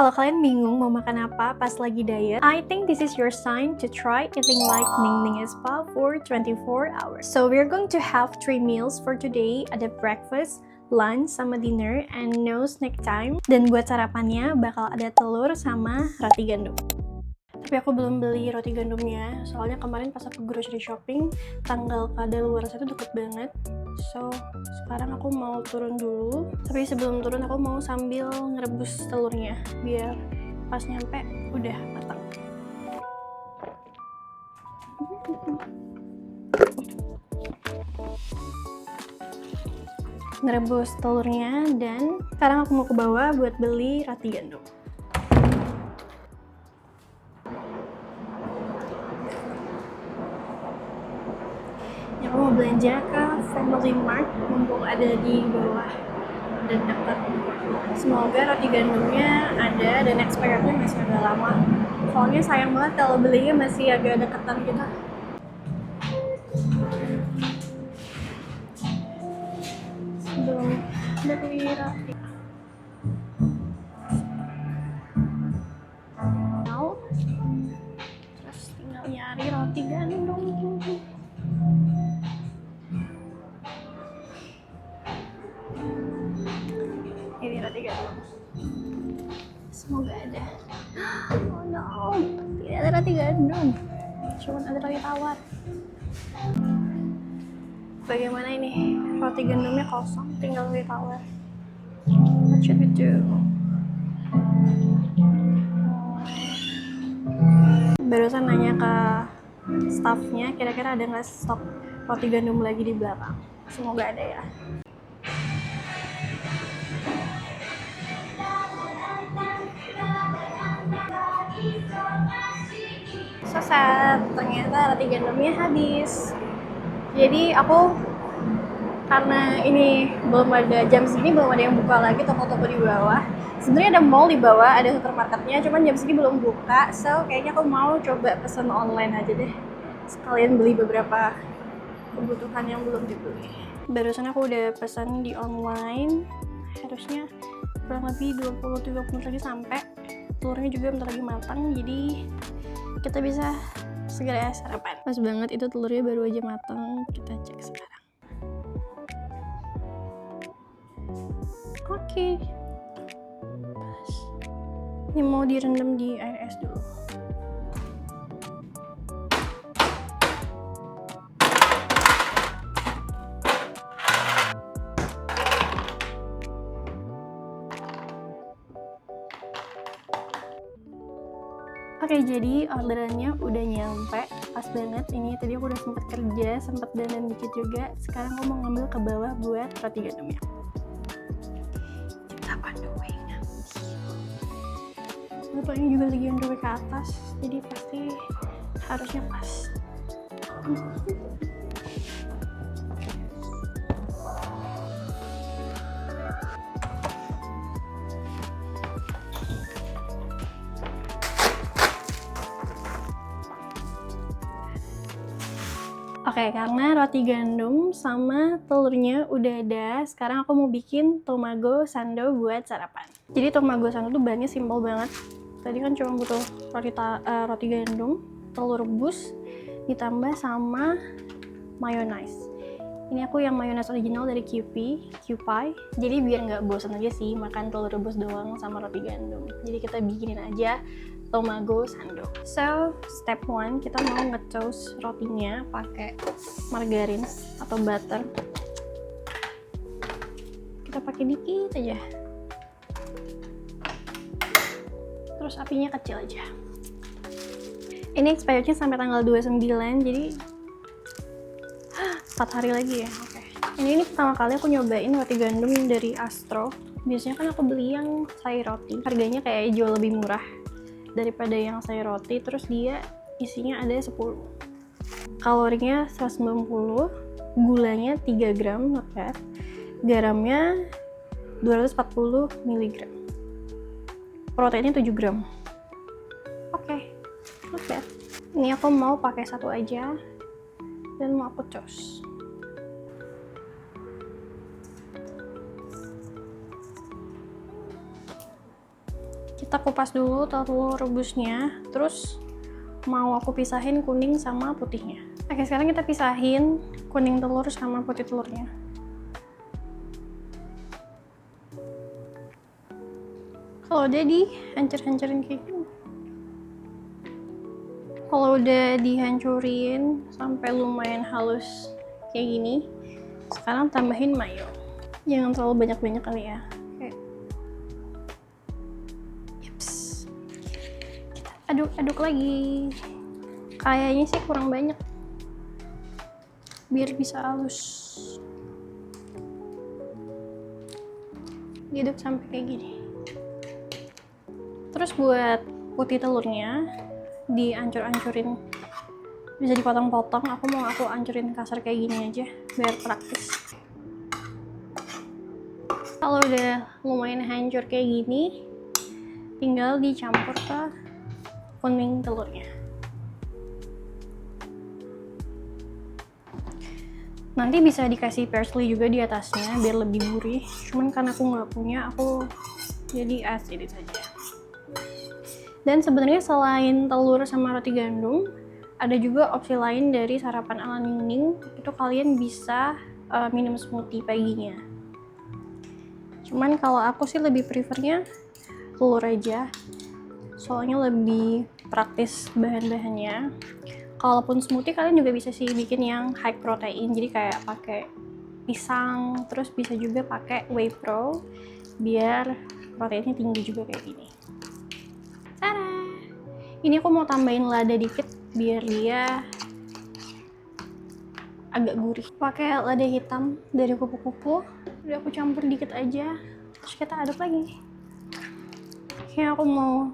Kalau kalian bingung mau makan apa pas lagi diet, I think this is your sign to try eating like Ningning Spa for 24 hours. So we're going to have 3 meals for today. Ada breakfast, lunch, sama dinner, and no snack time. Dan buat sarapannya bakal ada telur sama roti gandum. Tapi aku belum beli roti gandumnya, soalnya kemarin pas aku grocery shopping, tanggal kadaluarsa itu deket banget. So, sekarang aku mau turun dulu. Tapi sebelum turun aku mau sambil ngerebus telurnya, biar pas nyampe udah matang. Ngerebus telurnya, dan sekarang aku mau ke bawah buat beli roti gandum. Aku mau belanja ke Family Mart, mumpung ada di bawah dan dekat. Semoga roti gandumnya ada dan expirednya masih agak lama. Soalnya sayang banget kalau belinya masih agak deketan gitu. Belum beli roti. Terus tinggal nyari roti gandum. Ini roti gandum. Semoga ada. Oh no, tidak ada roti gandum. Cuma ada roti tawar. Bagaimana ini? Roti gandumnya kosong, tinggal roti tawar. What should we do? Barusan nanya ke staffnya, kira-kira ada nggak stok roti gandum lagi di belakang. Semoga ada ya. Sesat, ternyata roti gandumnya habis. Jadi aku, karena ini belum ada jam segini, belum ada yang buka lagi toko-toko di bawah. Sebenarnya ada mall di bawah, ada supermarketnya, cuman jam segini belum buka. So kayaknya aku mau coba pesen online aja deh. Sekalian beli beberapa kebutuhan yang belum dibeli. Barusan aku udah pesan di online. Harusnya kurang lebih 20-30 menit lagi sampai. Telurnya juga bentar lagi matang, jadi kita bisa segera sarapan. Pas banget itu telurnya baru aja matang. Kita cek sekarang. Oke. Ini mau direndam di air es dulu. Oke, jadi orderannya udah nyampe, pas banget. Ini tadi aku udah sempet kerja, sempet dandan dikit juga. Sekarang aku mau ngambil ke bawah buat roti gandumnya. Kita on the way nanti. Bapaknya juga lagi on the way ke atas, jadi pasti harusnya pas. Oke, karena roti gandum sama telurnya udah ada, sekarang aku mau bikin tomago sando buat sarapan. Jadi tomago sando tuh bahannya simpel banget. Tadi kan cuma butuh roti gandum, telur rebus, ditambah sama mayonnaise. Ini aku yang mayonnaise original dari Kewpie. Jadi biar nggak bosan aja sih makan telur rebus doang sama roti gandum. Jadi kita bikinin aja tomago sando. So, step 1, kita mau nge-toast rotinya pakai margarin atau butter. Kita pakai dikit aja. Terus apinya kecil aja. Ini expirednya sampai tanggal 29, jadi 4 hari lagi ya. Oke. Ini pertama kali aku nyobain roti gandum dari Astro. Biasanya kan aku beli yang say roti. Harganya kayak jauh lebih murah daripada yang say roti, terus dia isinya ada 10. Kalorinya 190, gulanya 3 gram, not bad. Garamnya 240 mg. Proteinnya 7 gram. Oke, not bad. Ini aku mau pakai satu aja dan mau aku toast. Kita kupas dulu telur rebusnya, terus mau aku pisahin kuning sama putihnya. Oke, sekarang kita pisahin kuning telur sama putih telurnya. Kalau udah dihancur-hancurin kayak gini. Kalau udah dihancurin sampai lumayan halus kayak gini, sekarang tambahin mayo. Jangan terlalu banyak-banyak kali ya. Oke. Yeps. Kita aduk-aduk lagi. Kayaknya sih kurang banyak. Biar bisa halus. Diaduk sampai kayak gini. Terus buat putih telurnya diancur-ancurin, bisa dipotong-potong. Aku ancurin kasar kayak gini aja biar praktis. Kalau udah lumayan hancur kayak gini, tinggal dicampur ke kuning telurnya. Nanti bisa dikasih parsley juga di atasnya biar lebih gurih, cuman karena aku nggak punya, aku jadi ini saja. Dan sebenarnya selain telur sama roti gandum, ada juga opsi lain dari sarapan ala Ningning. Itu kalian bisa minum smoothie paginya. Cuman kalau aku sih lebih prefernya telur aja, soalnya lebih praktis bahan-bahannya. Kalaupun smoothie kalian juga bisa sih bikin yang high protein, jadi kayak pakai pisang, terus bisa juga pakai whey pro biar proteinnya tinggi juga kayak gini. Tada! Ini aku mau tambahin lada dikit biar dia agak gurih. Pakai lada hitam dari kupu-kupu. Udah aku campur dikit aja. Terus kita aduk lagi. Kayaknya aku mau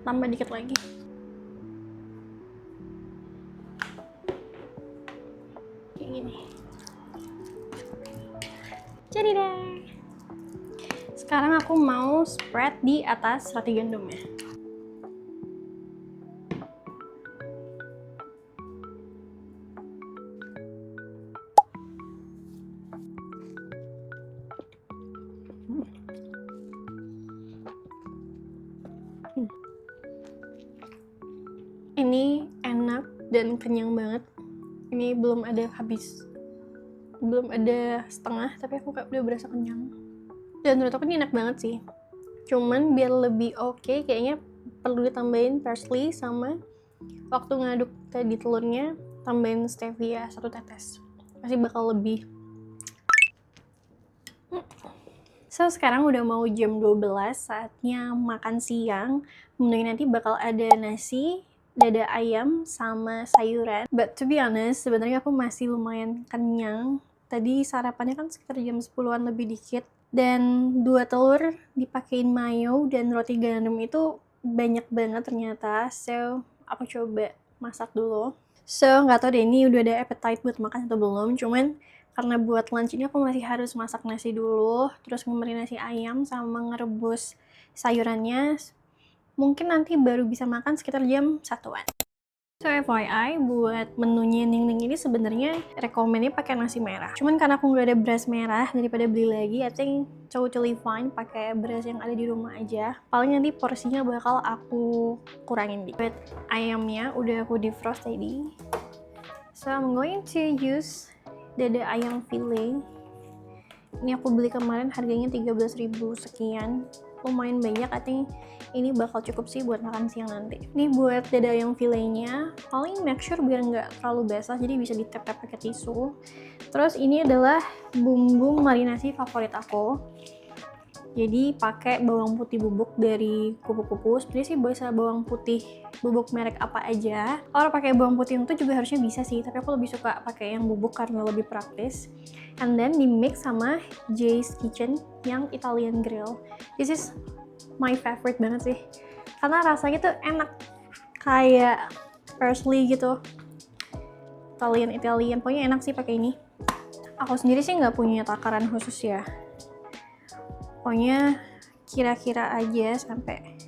tambah dikit lagi. Kayak gini. Jadi deh. Sekarang aku mau spread di atas roti gandumnya. Ini enak dan kenyang banget. Ini belum ada habis, belum ada setengah, tapi aku kayak udah berasa kenyang. Dan menurut aku ini enak banget sih. Cuman biar lebih oke, kayaknya perlu ditambahin parsley, sama waktu ngaduk tadi telurnya tambahin stevia 1 tetes. Pasti bakal lebih. So, sekarang udah mau jam 12, saatnya makan siang. Mungkin nanti bakal ada nasi, dada ayam, sama sayuran. But to be honest, sebenarnya aku masih lumayan kenyang. Tadi sarapannya kan sekitar jam 10-an lebih dikit. Dan 2 telur dipakein mayo dan roti gandum itu banyak banget ternyata. So, aku coba masak dulu. So, nggak tahu deh ini udah ada appetite buat makan atau belum. Cuman karena buat lunch ini aku masih harus masak nasi dulu, terus ngemarinasi ayam sama ngerebus sayurannya. Mungkin nanti baru bisa makan sekitar jam 1-an. So FYI, buat menunya Ningning ini sebenarnya rekomennya pakai nasi merah. Cuman karena aku nggak ada beras merah, daripada beli lagi, I think totally fine pakai beras yang ada di rumah aja. Paling nanti porsinya bakal aku kurangin dikit. Ayamnya udah aku defrost tadi. So I'm going to use dada ayam fillet. Ini aku beli kemarin, harganya 13.000 sekian. Lumayan banyak, I think ini bakal cukup sih buat makan siang nanti. Ini buat dada ayam filletnya, paling make sure biar nggak terlalu basah, jadi bisa ditap-tap pakai tisu. Terus ini adalah bumbu marinasi favorit aku. Jadi pakai bawang putih bubuk dari kupu-kupu. Sebenarnya sih bisa bawang putih bubuk merek apa aja. Kalau pakai bawang putih itu juga harusnya bisa sih, tapi aku lebih suka pakai yang bubuk karena lebih praktis. And then di mix sama Jay's Kitchen yang Italian Grill. This is my favorite banget sih, karena rasanya tuh enak, kayak parsley gitu, Italian. Pokoknya enak sih pakai ini. Aku sendiri sih nggak punya takaran khusus ya. Pokoknya kira-kira aja sampai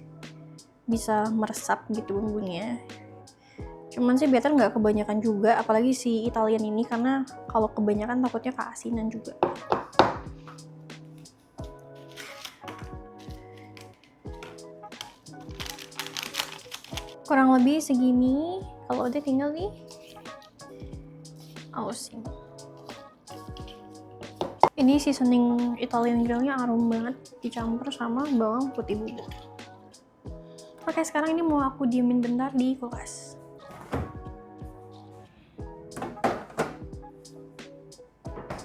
bisa meresap gitu bumbunya. Cuman sih better nggak kebanyakan juga, apalagi si Italian ini, karena kalau kebanyakan takutnya keasinan juga. Kurang lebih segini. Kalau udah tinggal nih ausin. Ini seasoning Italian grillnya harum banget, dicampur sama bawang putih bubuk. Oke, sekarang ini mau aku diemin bentar di kulkas.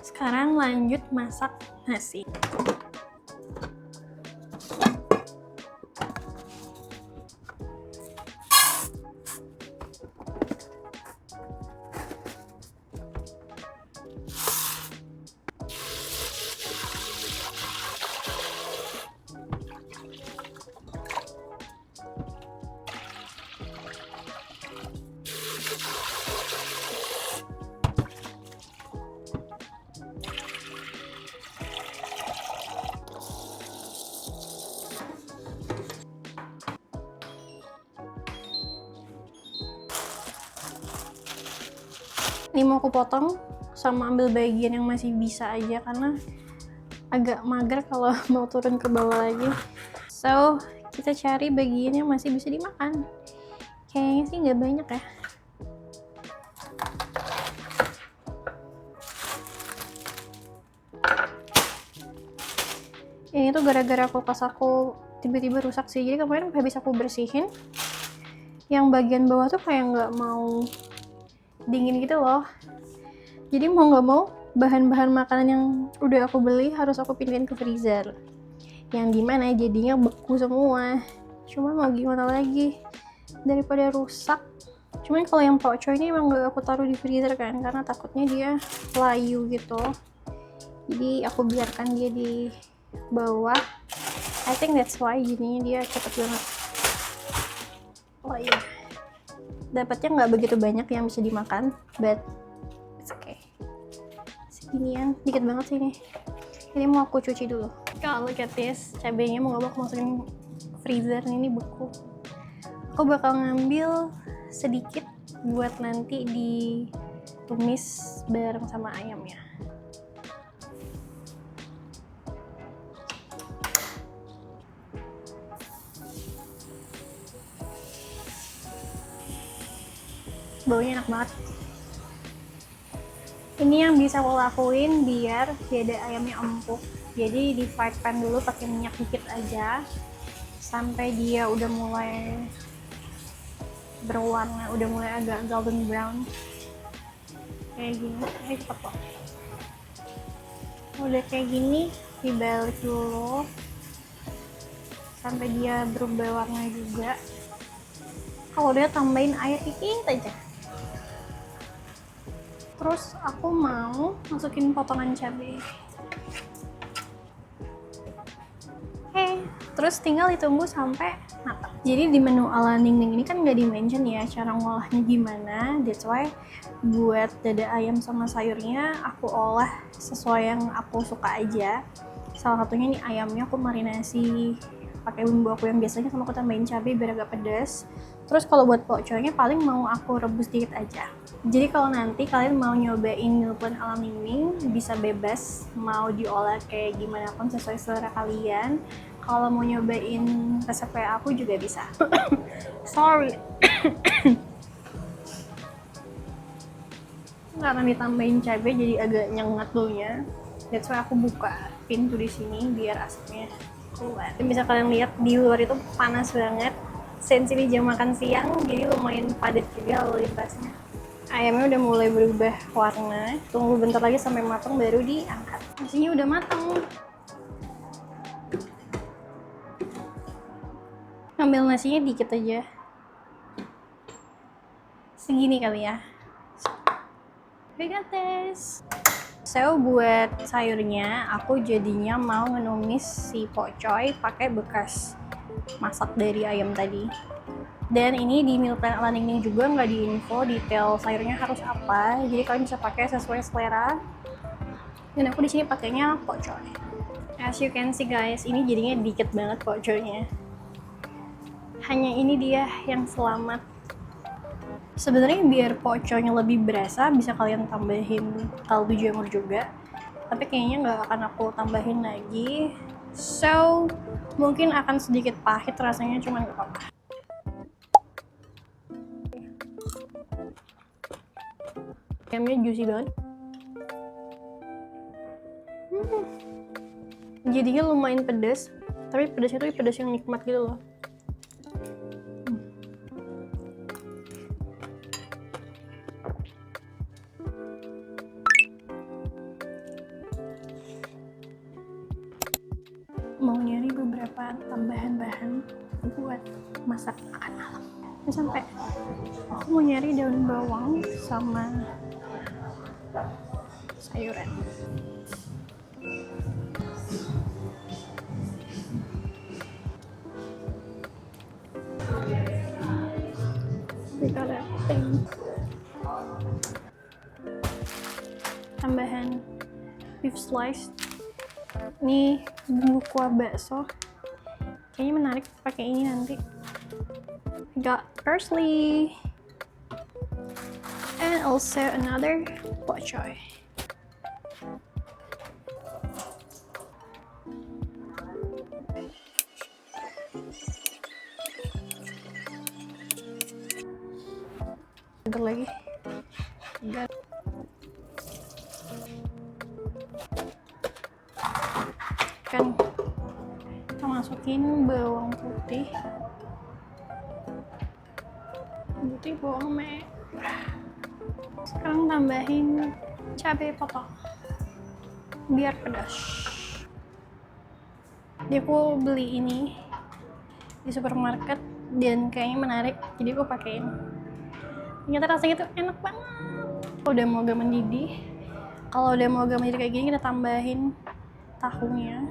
Sekarang lanjut masak nasi. Ini mau aku potong sama ambil bagian yang masih bisa aja karena agak mager kalau mau turun ke bawah lagi. So, kita cari bagian yang masih bisa dimakan. Kayaknya sih nggak banyak ya. Ini tuh gara-gara kulkas aku tiba-tiba rusak sih. Jadi kemarin habis aku bersihin, yang bagian bawah tuh kayak nggak mau dingin gitu loh. Jadi mau nggak mau bahan-bahan makanan yang udah aku beli harus aku pindahin ke freezer, yang dimana jadinya beku semua. Cuma mau gimana lagi, daripada rusak. Cuman kalau yang poco ini emang gak aku taruh di freezer kan, karena takutnya dia layu gitu. Jadi aku biarkan dia di bawah. I think that's why jadinya dia cepet banget layu. Dapatnya nggak begitu banyak yang bisa dimakan, but it's okay. Seginian, dikit banget sih ini. Ini mau aku cuci dulu. Kalau look at this, cabenya mau nggak mau masukin freezer, ini beku. Aku bakal ngambil sedikit buat nanti ditumis bareng sama ayamnya. Baunya enak banget. Ini yang bisa aku lakuin biar dada ayamnya empuk. Jadi di fried pan dulu pakai minyak dikit aja sampai dia udah mulai berwarna, udah mulai agak golden brown kayak gini. Ini cepet kok. Udah kayak gini dibalik dulu sampai dia berubah warna juga. Kalau udah tambahin air dikit aja. Terus aku mau masukin potongan cabai. Terus tinggal ditunggu sampai matang. Jadi di menu ala Ning Ning ini kan nggak di-mention ya cara ngolahnya gimana. That's why buat dada ayam sama sayurnya aku olah sesuai yang aku suka aja. Salah satunya nih ayamnya aku marinasi pakai bumbu aku yang biasanya, sama aku tambahin cabai biar agak pedas. Terus kalau buat poconya paling mau aku rebus dikit aja. Jadi kalau nanti kalian mau nyobain meal plan ala Ning Ning, bisa bebas mau diolah kayak gimana pun sesuai selera kalian. Kalau mau nyobain resep kayak aku juga bisa. Sorry. Karena ditambahin cabai jadi agak nyengat baunya. That's why aku buka pintu di sini biar asapnya keluar. Bisa kalian lihat di luar itu panas banget. Since ini jam makan siang, jadi lumayan padat juga lalu lintasnya. Ayamnya udah mulai berubah warna. Tunggu bentar lagi sampai matang baru diangkat. Nasinya udah matang. Ngambil nasinya dikit aja. Segini kali ya. We got this. So buat sayurnya, aku jadinya mau ngenumis si pocoy pakai bekas masak dari ayam tadi. Dan ini di meal plan ala Ning Ning juga nggak diinfo detail sayurnya harus apa, jadi kalian bisa pakai sesuai selera. Dan aku di sini pakainya pocoy. As you can see guys, ini jadinya dikit banget pocoynya. Hanya ini dia yang selamat. Sebenarnya biar pocoynya lebih berasa, bisa kalian tambahin kaldu jamur juga. Tapi kayaknya nggak akan aku tambahin lagi. So, mungkin akan sedikit pahit rasanya, cuman nggak apa-apa. Ayamnya juicy banget. Jadinya lumayan pedas, tapi pedasnya tuh pedas yang nikmat gitu loh. Mau nyari beberapa tambahan bahan buat masak makan malam. Sampai aku mau nyari daun bawang sama sayuran. Tambahan beef slice. Ini bumbu kuah bakso. Kayaknya menarik pakai ini nanti. Got parsley and also another bok choy. Seger lagi. Seger. Kan kita masukin bawang putih, bawang merah. Sekarang tambahin cabai potong biar pedas. Jadi aku beli ini di supermarket dan kayaknya menarik, jadi aku pakein. Ternyata rasanya tuh enak banget. Kalau udah mau agak mendidih, kayak gini kita tambahin tahunya,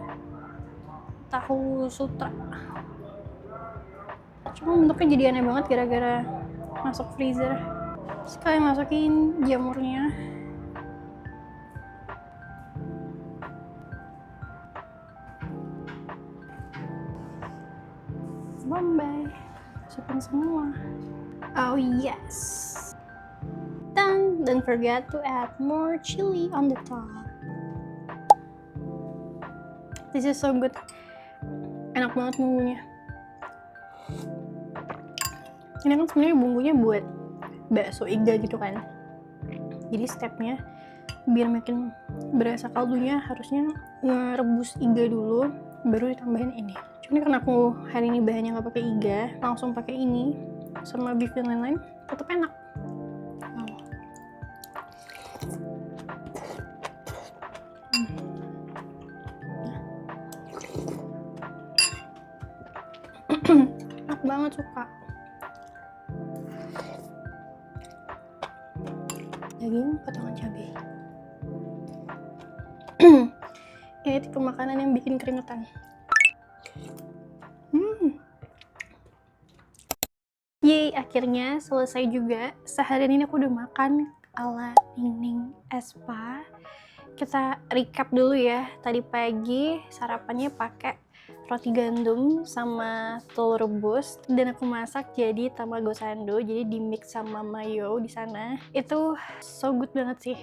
tahu sutra. Cuma bentuknya jadi aneh banget gara-gara masuk freezer. Sekalian masukin jamurnya. Bombay, masukin semua. Oh yes. Dan don't forget to add more chili on the top. This is so good. Enak banget bumbunya. Ini kan sebenarnya bumbunya buat bakso iga gitu kan. Jadi stepnya biar makin berasa kaldunya harusnya ngerebus iga dulu, baru ditambahin ini. Cuma karena aku hari ini bahannya nggak pakai iga, langsung pakai ini sama beef dan lain-lain, tetap enak. Enak banget, suka. Daging potongan cabai. Ini tipe makanan yang bikin keringetan. Yeay, akhirnya selesai juga. Seharian ini aku udah makan ala Ningning Espa. Kita recap dulu ya. Tadi pagi sarapannya pakai roti gandum sama telur rebus, dan aku masak jadi tamago sando, jadi di mix sama mayo di sana. Itu so good banget sih.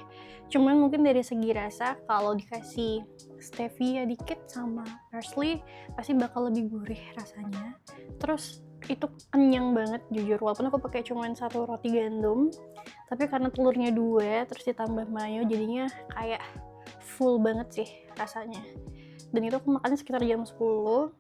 Cuman mungkin dari segi rasa kalau dikasih stevia dikit sama parsley pasti bakal lebih gurih rasanya. Terus itu kenyang banget jujur, walaupun aku pakai cuman satu roti gandum, tapi karena telurnya 2 terus ditambah mayo jadinya kayak full banget sih rasanya. Dan itu aku makannya sekitar jam 10.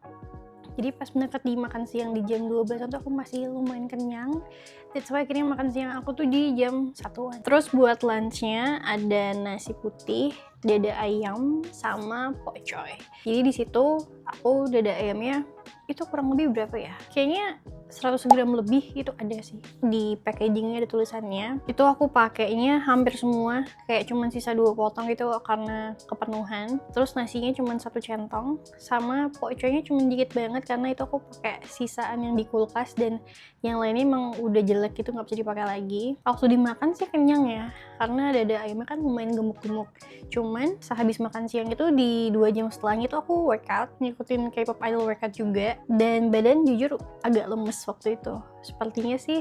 Jadi pas mendekati di makan siang di jam 12 tuh aku masih lumayan kenyang. That's why akhirnya makan siang aku tuh di jam 1-an. Terus buat lunchnya ada nasi putih, dada ayam, sama pok choy. Jadi di situ aku dada ayamnya itu kurang lebih berapa ya? Kayaknya 100 gram lebih itu ada sih. Di packagingnya ada tulisannya. Itu aku pakainya hampir semua, kayak cuman sisa 2 potong gitu karena kepenuhan. Terus nasinya cuman 1 centong, sama pok choynya cuman dikit banget karena itu aku pakai sisaan yang di kulkas, dan yang lainnya emang udah jelek gitu, nggak bisa dipakai lagi. Waktu dimakan sih kenyang ya, karena dada ayamnya kan lumayan gemuk-gemuk. Cuman sehabis makan siang itu di 2 jam setelahnya itu aku workout, ngikutin K-pop idol workout juga, dan badan jujur agak lemes waktu itu. Sepertinya sih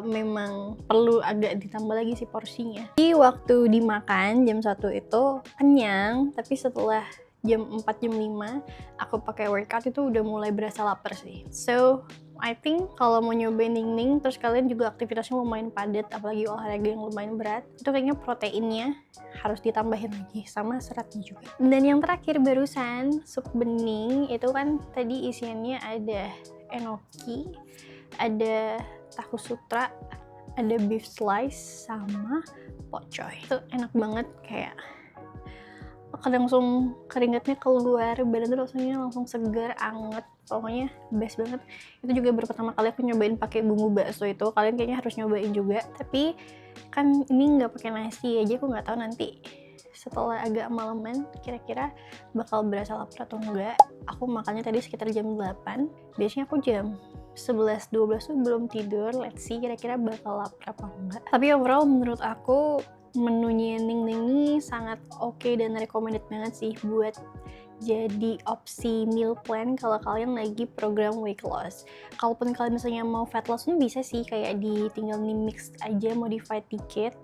memang perlu agak ditambah lagi sih porsinya. Di waktu dimakan jam 1 itu kenyang, tapi setelah jam 4 jam 5 aku pakai workout itu udah mulai berasa lapar sih. So I think kalau mau nyobain Ning terus kalian juga aktivitasnya lumayan padat, apalagi olahraga yang lumayan berat, itu kayaknya proteinnya harus ditambahin lagi sama seratnya juga. Dan yang terakhir barusan sup bening itu kan tadi isiannya ada enoki, ada tahu sutra, ada beef slice sama pokcoy. Itu enak banget, kayak langsung keringatnya keluar, badan tuh rasanya langsung segar, anget, pokoknya best banget. Itu juga baru pertama kali aku nyobain pakai bumbu bakso itu, kalian kayaknya harus nyobain juga. Tapi kan ini nggak pakai nasi aja, aku nggak tahu nanti setelah agak malaman kira-kira bakal berasa lapar atau enggak. Aku makannya tadi sekitar jam 8, biasanya aku jam 11-12 tuh belum tidur. Let's see kira-kira bakal lapar apa enggak. Tapi overall menurut aku menunya Ning ini sangat oke dan recommended banget sih buat jadi opsi meal plan kalau kalian lagi program weight loss. Kalaupun kalian misalnya mau fat loss pun bisa sih, kayak tinggal di mix aja modified dikit,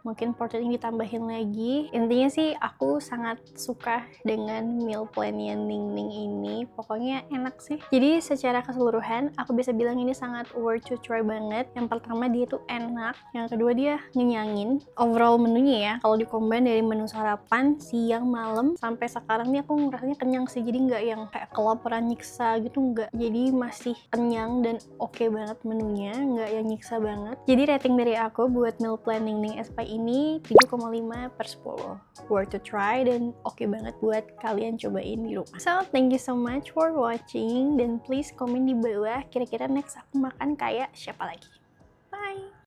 mungkin protein ditambahin lagi. Intinya sih aku sangat suka dengan meal plan-nya Ning ini, pokoknya enak sih. Jadi secara keseluruhan aku bisa bilang ini sangat worth to try banget. Yang pertama dia tuh enak, yang kedua dia ngenyangin. Overall menunya ya, kalau dikombin dari menu sarapan, siang, malam, sampai sekarang nih aku ngerasanya kenyang sih. Jadi nggak yang kayak kelaparan nyiksa gitu, nggak. Jadi masih kenyang dan oke banget menunya, nggak yang nyiksa banget. Jadi rating dari aku buat meal plan Ning SPY ini 7,5/10, worth to try dan oke banget buat kalian cobain di rumah. So thank you so much for watching, dan please komen di bawah kira-kira next aku makan kayak siapa lagi.